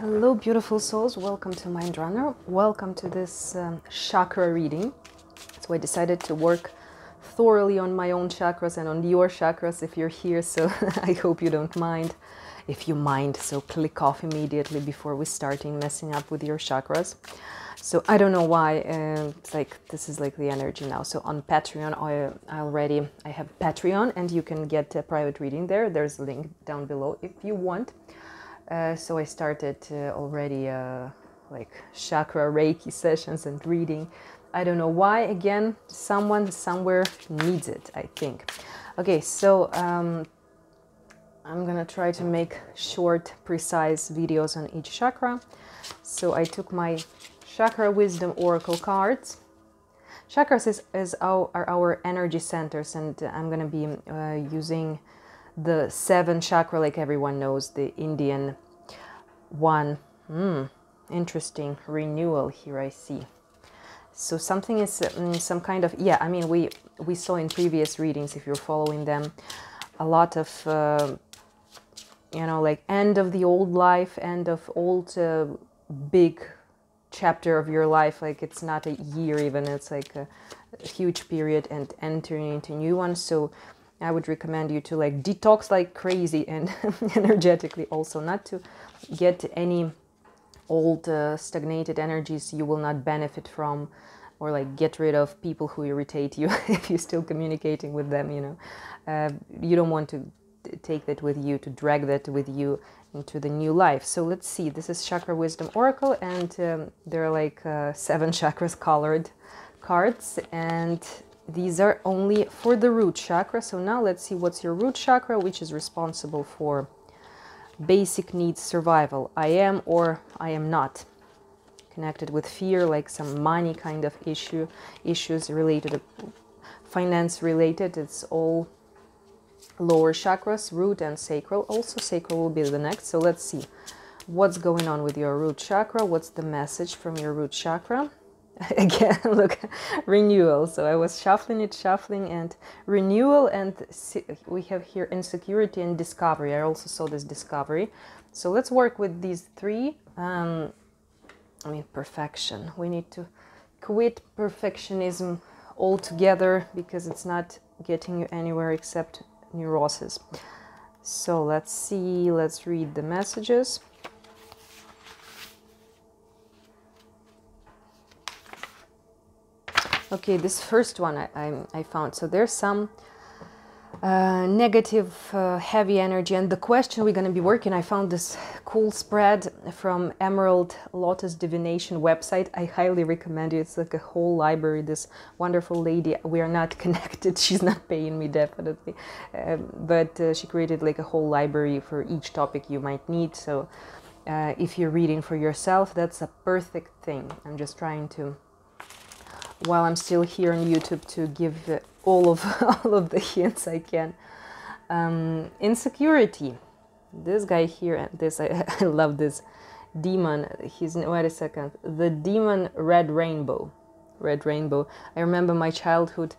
Hello beautiful souls, welcome to Mind Runner, welcome to this chakra reading. So I decided to work thoroughly on my own chakras and on your chakras if you're here, so I hope you don't mind. If you mind, so click off immediately before we starting messing up with your chakras. So I don't know why, it's like this is like the energy now. So on Patreon, I have Patreon and you can get a private reading there. There's a link down below if you want. So I started already like chakra Reiki sessions and reading. I don't know why, again, someone somewhere needs it, I think. Okay, so I'm gonna try to make short, precise videos on each chakra. So I took my Chakra Wisdom Oracle cards. Chakras are our energy centers, and I'm gonna be using the 7 chakra, like everyone knows, the Indian one. Interesting renewal here I see. So something is some kind of, yeah, I mean, we saw in previous readings, if you're following them, a lot of you know, like end of the old life, end of old big chapter of your life. Like it's not a year even, it's like a huge period, and entering into new ones. So I would recommend you to like detox like crazy, and energetically also, not to get any old stagnated energies you will not benefit from, or like get rid of people who irritate you if you're still communicating with them, you know. You don't want to take that with you, to drag that with you into the new life. So let's see, this is Chakra Wisdom Oracle, and there are like 7 chakras colored cards, and these are only for the root chakra. So now let's see what's your root chakra, which is responsible for basic needs survival. I am or I am not. Connected with fear, like some money kind of issues related to finance related. It's all lower chakras, root and sacral. Also sacral will be the next. So let's see what's going on with your root chakra. What's the message from your root chakra? Again, look, renewal. So I was shuffling and renewal, and we have here insecurity and discovery. I also saw this discovery. So let's work with these 3. I mean, perfection. We need to quit perfectionism altogether, because it's not getting you anywhere except neurosis. So let's see, let's read the messages. Okay, this first one I found. So there's some negative, heavy energy. And the question we're going to be working, I found this cool spread from Emerald Lotus Divination website. I highly recommend it. It's like a whole library. This wonderful lady, we are not connected. She's not paying me, definitely. But she created like a whole library for each topic you might need. So if you're reading for yourself, that's a perfect thing. I'm just trying to, while I'm still here on YouTube, to give all of the hints I can. Insecurity. This guy here, this I love this demon. He's, wait a second, the demon Red Rainbow. Red Rainbow. I remember my childhood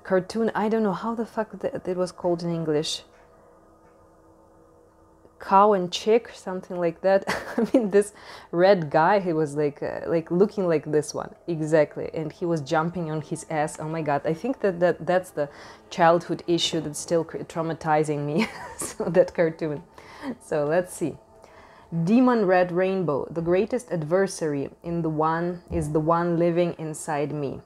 cartoon. I don't know how the fuck that was called in English. Cow and chick, something like that. I mean, this red guy, he was like looking like this one exactly, and he was jumping on his ass. Oh my god, I think that's the childhood issue that's still traumatizing me. So that cartoon. So let's see. Demon Red Rainbow. The greatest adversary is the one living inside me.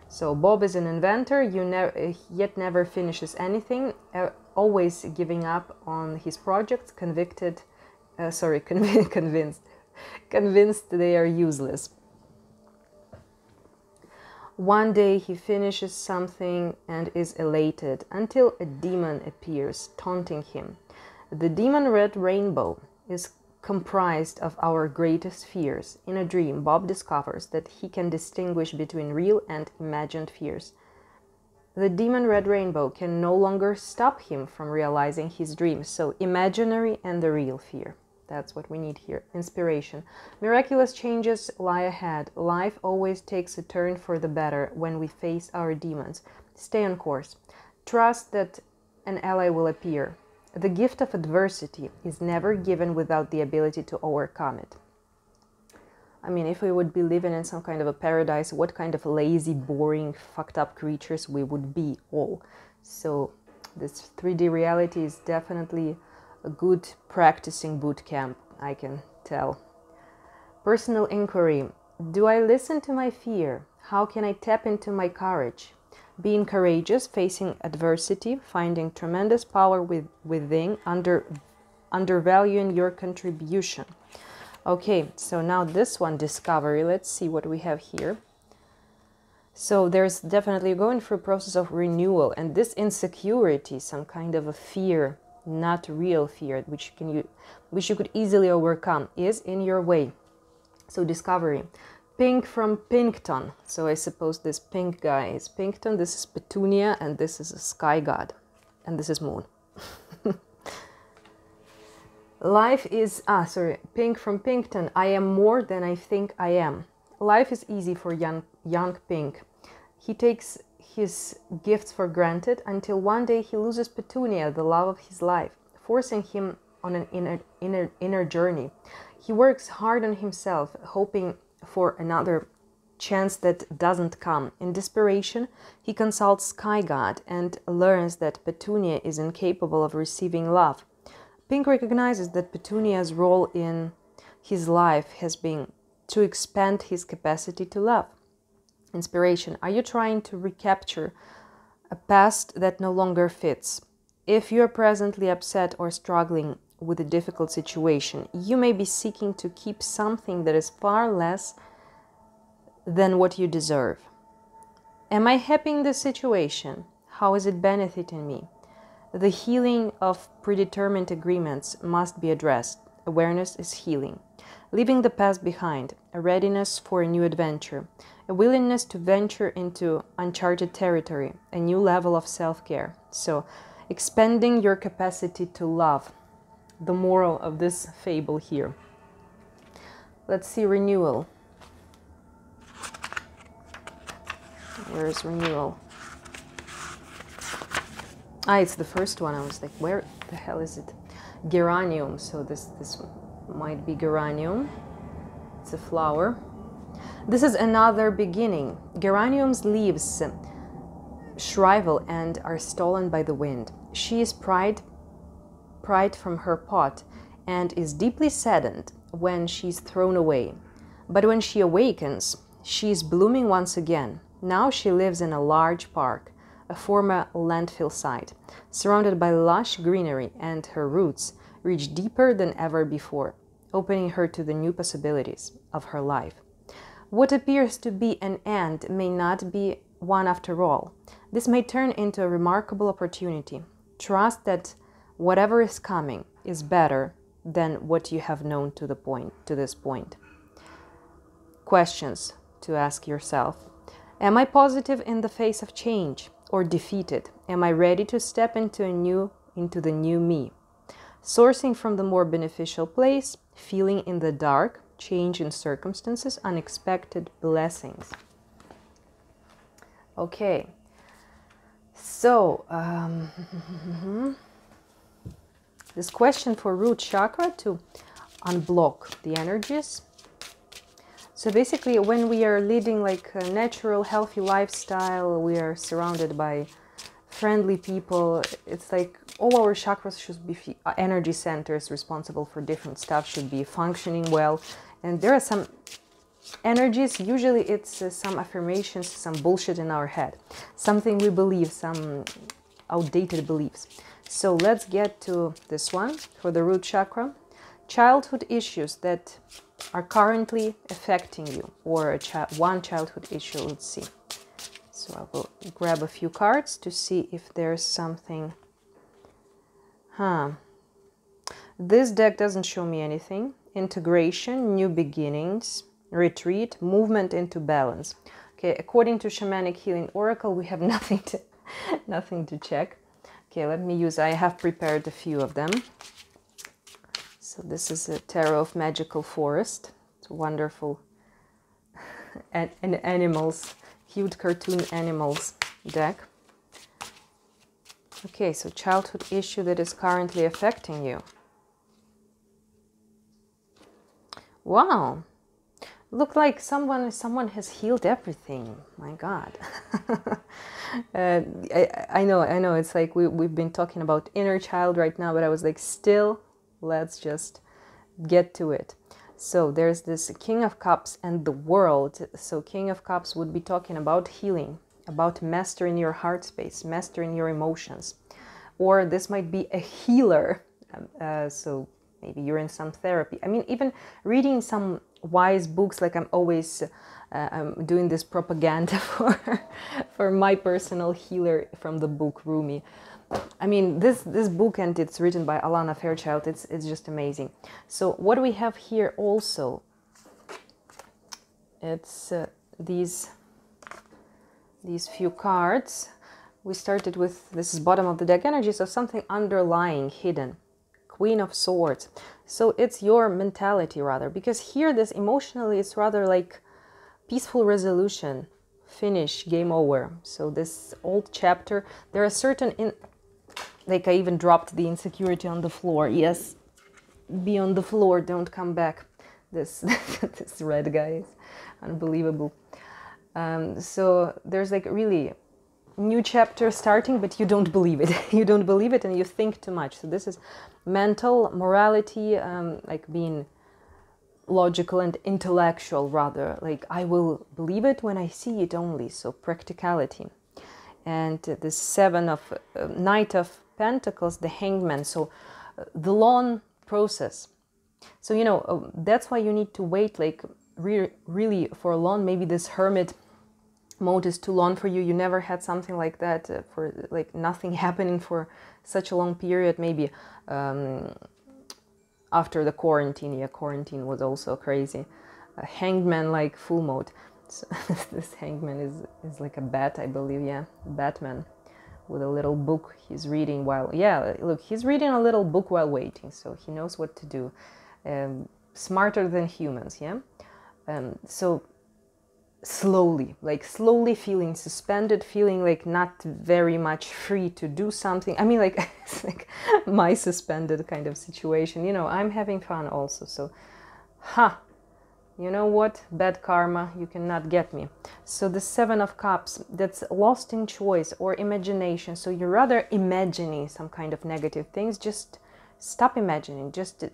So Bob is an inventor, yet never finishes anything, always giving up on his projects, convinced they are useless. One day he finishes something and is elated, until a demon appears, taunting him. The demon Red Rainbow is comprised of our greatest fears. In a dream, Bob discovers that he can distinguish between real and imagined fears. The demon Red Rainbow can no longer stop him from realizing his dreams. So imaginary and the real fear. That's what we need here. Inspiration. Miraculous changes lie ahead. Life always takes a turn for the better when we face our demons. Stay on course. Trust that an ally will appear. The gift of adversity is never given without the ability to overcome it. I mean, if we would be living in some kind of a paradise, what kind of lazy, boring, fucked up creatures we would be all. So this 3D reality is definitely a good practicing boot camp, I can tell. Personal inquiry. Do I listen to my fear? How can I tap into my courage? Being courageous, facing adversity, finding tremendous power within, undervaluing your contribution. Okay, so now this one, discovery. Let's see what we have here. So there's definitely going through a process of renewal, and this insecurity, some kind of a fear, not real fear, which you could easily overcome, is in your way. So discovery. Pink from Pinkton. So I suppose this pink guy is Pinkton. This is Petunia, and this is a sky god, and this is Moon. Life is, Pink from Pinkton. I am more than I think I am. Life is easy for young Pink. He takes his gifts for granted until one day he loses Petunia, the love of his life, forcing him on an inner journey. He works hard on himself, hoping for another chance that doesn't come. In desperation, he consults Sky God and learns that Petunia is incapable of receiving love. Pink recognizes that Petunia's role in his life has been to expand his capacity to love. Inspiration. Are you trying to recapture a past that no longer fits? If you're presently upset or struggling with a difficult situation, you may be seeking to keep something that is far less than what you deserve. Am I happy in this situation? How is it benefiting me? The healing of predetermined agreements must be addressed. Awareness is healing. Leaving the past behind, a readiness for a new adventure, a willingness to venture into uncharted territory, a new level of self-care. So, expanding your capacity to love. The moral of this fable here. Let's see renewal. Where is renewal? It's the first one. I was like, where the hell is it? Geranium. So this might be geranium. It's a flower. This is another beginning. Geranium's leaves shrivel and are stolen by the wind. She is pried from her pot and is deeply saddened when she's thrown away. But when she awakens, she is blooming once again. Now she lives in a large park, a former landfill site, surrounded by lush greenery, and her roots reach deeper than ever before, opening her to the new possibilities of her life. What appears to be an end may not be one after all. This may turn into a remarkable opportunity. Trust that whatever is coming is better than what you have known to this point. Questions to ask yourself. Am I positive in the face of change or defeated? Am I ready to step into the new me? Sourcing from the more beneficial place, feeling in the dark, change in circumstances, unexpected blessings. Okay. So, this question for root chakra to unblock the energies. So basically, when we are leading like a natural, healthy lifestyle, we are surrounded by friendly people. It's like all our chakras should be energy centers responsible for different stuff, should be functioning well. And there are some energies, usually it's some affirmations, some bullshit in our head, something we believe, some outdated beliefs. So let's get to this one for the root chakra. Childhood issues that are currently affecting you, or one childhood issue. Let's see. So I will grab a few cards to see if there's something. This deck doesn't show me anything. Integration, new beginnings, retreat, movement into balance. Okay, according to Shamanic Healing Oracle, we have nothing to check. Okay, let me use, I have prepared a few of them. So this is a Tarot of Magical Forest. It's a wonderful and animals, cute cartoon animals deck. Okay, so childhood issue that is currently affecting you. Wow. Look like someone has healed everything. My God. I know. It's like we've been talking about inner child right now, but I was like, still, let's just get to it. So there's this King of Cups and the World. So King of Cups would be talking about healing, about mastering your heart space, mastering your emotions. Or this might be a healer. So maybe you're in some therapy. I mean, even reading some wise books, like I'm always I'm doing this propaganda for my personal healer from the book Rumi. I mean, this book, and it's written by Alana Fairchild, it's just amazing. So what we have here also, it's these few cards. We started with, this is bottom of the deck energy, so something underlying, hidden. Queen of Swords. So it's your mentality rather, because here this emotionally it's rather like peaceful resolution, finish, game over. So this old chapter, there are certain, like I even dropped the insecurity on the floor. Yes, be on the floor, don't come back. This this red guy is unbelievable. So there's like really new chapter starting, but you don't believe it. You don't believe it and you think too much. So this is mental, morality, like being logical and intellectual rather. Like I will believe it when I see it only. So practicality. And the Knight of Pentacles, the Hangman. So the long process. So, you know, that's why you need to wait like really for long. Maybe this Hermit mode is too long for you. You never had something like that, for like nothing happening for such a long period. Maybe after the quarantine. Yeah, quarantine was also crazy. Hangman, like full mode. So this Hangman is like a bat, I believe. Yeah, Batman with a little book he's reading while, yeah, look, he's reading a little book while waiting, so he knows what to do. Smarter than humans. Yeah. So slowly feeling suspended, feeling like not very much free to do something. I mean, like it's like my suspended kind of situation. You know, I'm having fun also. So, you know what? Bad karma, you cannot get me. So the Seven of Cups, that's lost in choice or imagination. So you're rather imagining some kind of negative things. Just stop imagining. Just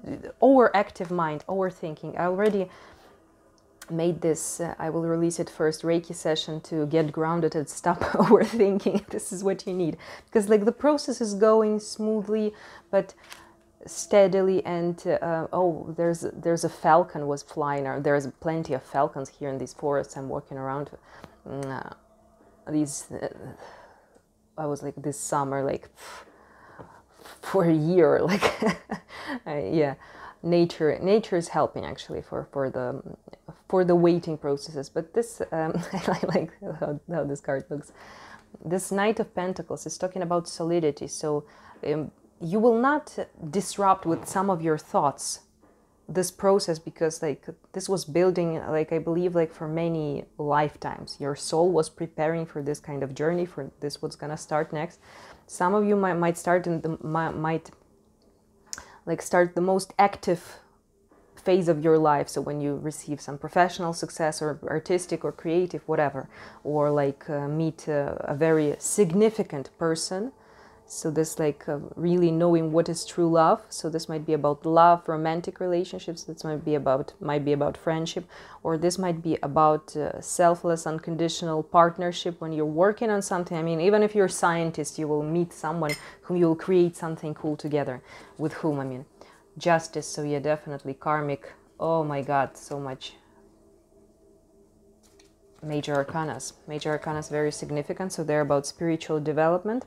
overactive mind, overthinking. I already made this, I will release it first, Reiki session to get grounded and stop overthinking. This is what you need, because like the process is going smoothly but steadily. And oh, there's a falcon was flying, or there's plenty of falcons here in these forests I'm walking around. These I was like this summer, like for a year, like yeah, nature is helping actually for the waiting processes. But this I like how this card looks. This Knight of Pentacles is talking about solidity. So you will not disrupt with some of your thoughts this process, because like this was building, like I believe, like for many lifetimes. Your soul was preparing for this kind of journey, for this what's gonna start next. Some of you might start in the might like start the most active phase of your life. So when you receive some professional success or artistic or creative, whatever, or like meet a very significant person. So this like really knowing what is true love. So this might be about love, romantic relationships. This might be about friendship, or this might be about selfless, unconditional partnership when you're working on something. I mean, even if you're a scientist, you will meet someone whom you'll create something cool together with whom, I mean, justice. So yeah, definitely karmic. Oh my God, so much. Major arcanas. Major arcanas very significant. So they're about spiritual development.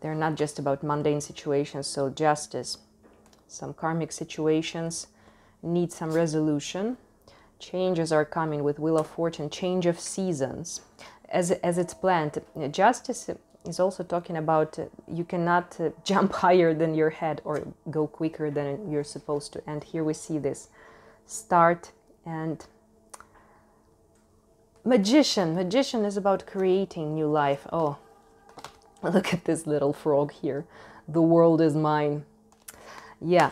They're not just about mundane situations. So justice, some karmic situations need some resolution. Changes are coming with Wheel of Fortune, change of seasons as it's planned. Justice is also talking about you cannot jump higher than your head or go quicker than you're supposed to. And here we see this start. And Magician. Magician is about creating new life. Oh, Look at this little frog here. The world is mine. Yeah.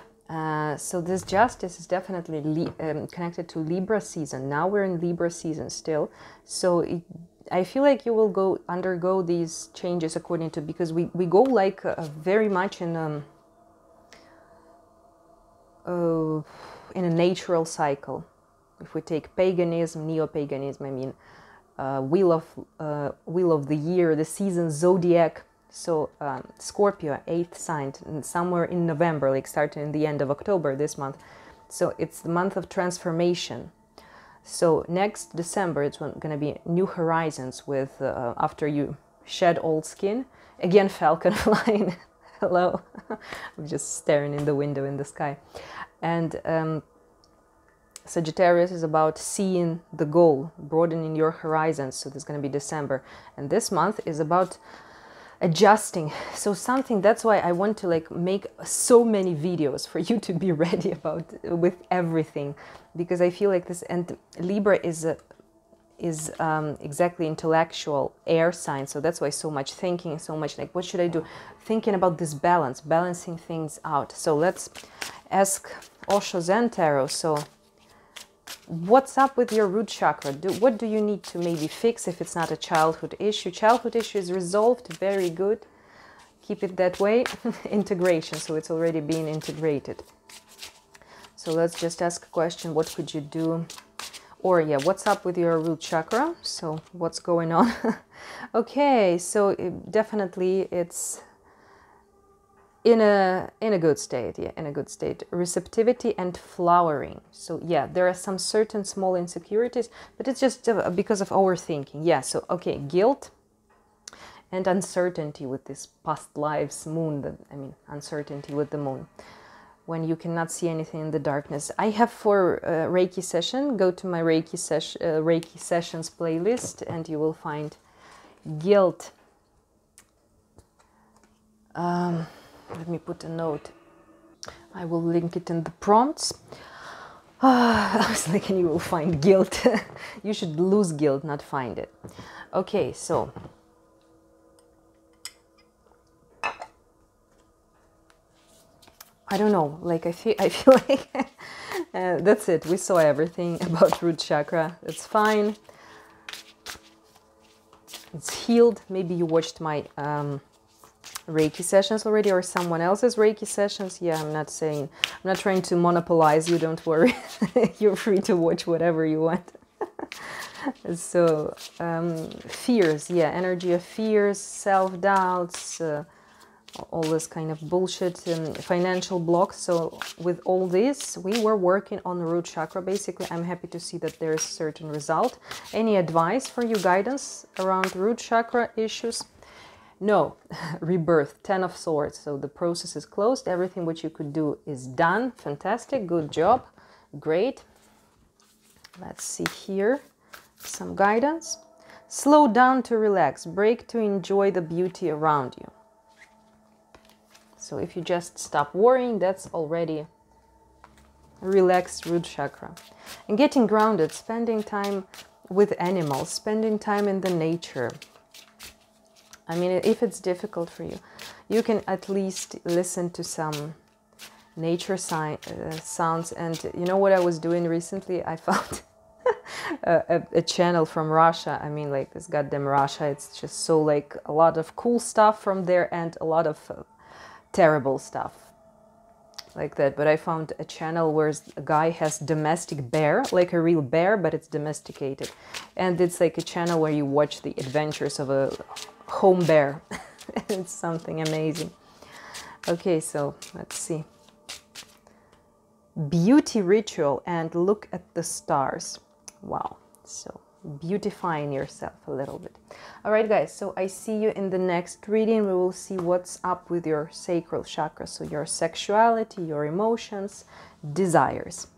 So this justice is definitely connected to Libra season. Now we're in Libra season still. So I feel like you will undergo these changes according to, because we go like very much in a natural cycle. If we take paganism, neo-paganism, I mean, wheel of the year, the season, zodiac. So Scorpio, 8th sign, somewhere in November, like starting in the end of October this month. So it's the month of transformation. So next December, it's going to be new horizons with, after you shed old skin. Again, falcon flying. Hello. I'm just staring in the window in the sky. And Sagittarius is about seeing the goal, broadening your horizons. So this is going to be December. And this month is about adjusting. So something, that's why I want to like make so many videos for you to be ready about with everything, because I feel like this, and Libra is exactly intellectual air sign. So that's why so much thinking, so much like, what should I do? Thinking about this balance, balancing things out. So let's ask Osho Zen Tarot. So what's up with your root chakra? What do you need to maybe fix if it's not a childhood issue? Childhood issue is resolved. Very good. Keep it that way. Integration. So it's already being integrated. So let's just ask a question. What could you do? Or yeah, what's up with your root chakra? So what's going on? Okay, so definitely it's in a good state. Yeah, in a good state. Receptivity and flowering. So yeah, there are some certain small insecurities, but it's just because of overthinking. Yeah, so okay, guilt and uncertainty with this past lives moon. I mean, uncertainty with the moon, when you cannot see anything in the darkness. I have for Reiki session, go to my Reiki sessions playlist and you will find guilt. Let me put a note. I will link it in the prompts. I was like, and you will find guilt. You should lose guilt, not find it. Okay, so I don't know, like I feel like that's it. We saw everything about root chakra. It's fine. It's healed. Maybe you watched my Reiki sessions already, or someone else's Reiki sessions. Yeah, I'm not trying to monopolize you. Don't worry. You're free to watch whatever you want. So fears, yeah, energy of fears, self-doubts, all this kind of bullshit, financial blocks. So with all this, we were working on the root chakra. Basically, I'm happy to see that there is certain result. Any advice for you, guidance around root chakra issues? No. Rebirth, 10 of Swords. So the process is closed. Everything what you could do is done. Fantastic. Good job. Great. Let's see here. Some guidance. Slow down to relax. Break to enjoy the beauty around you. So if you just stop worrying, that's already a relaxed root chakra. And getting grounded, spending time with animals, spending time in the nature. I mean, if it's difficult for you, you can at least listen to some nature sounds. And you know what I was doing recently? I found a channel from Russia. I mean, like this goddamn Russia. It's just so like a lot of cool stuff from there and a lot of terrible stuff like that. But I found a channel where a guy has domestic bear, like a real bear, but it's domesticated. And it's like a channel where you watch the adventures of a home bear. It's something amazing. Okay, so let's see. Beauty ritual and look at the stars. Wow. So beautifying yourself a little bit. All right, guys, so I see you in the next reading. We will see what's up with your sacral chakra, so your sexuality, your emotions, desires.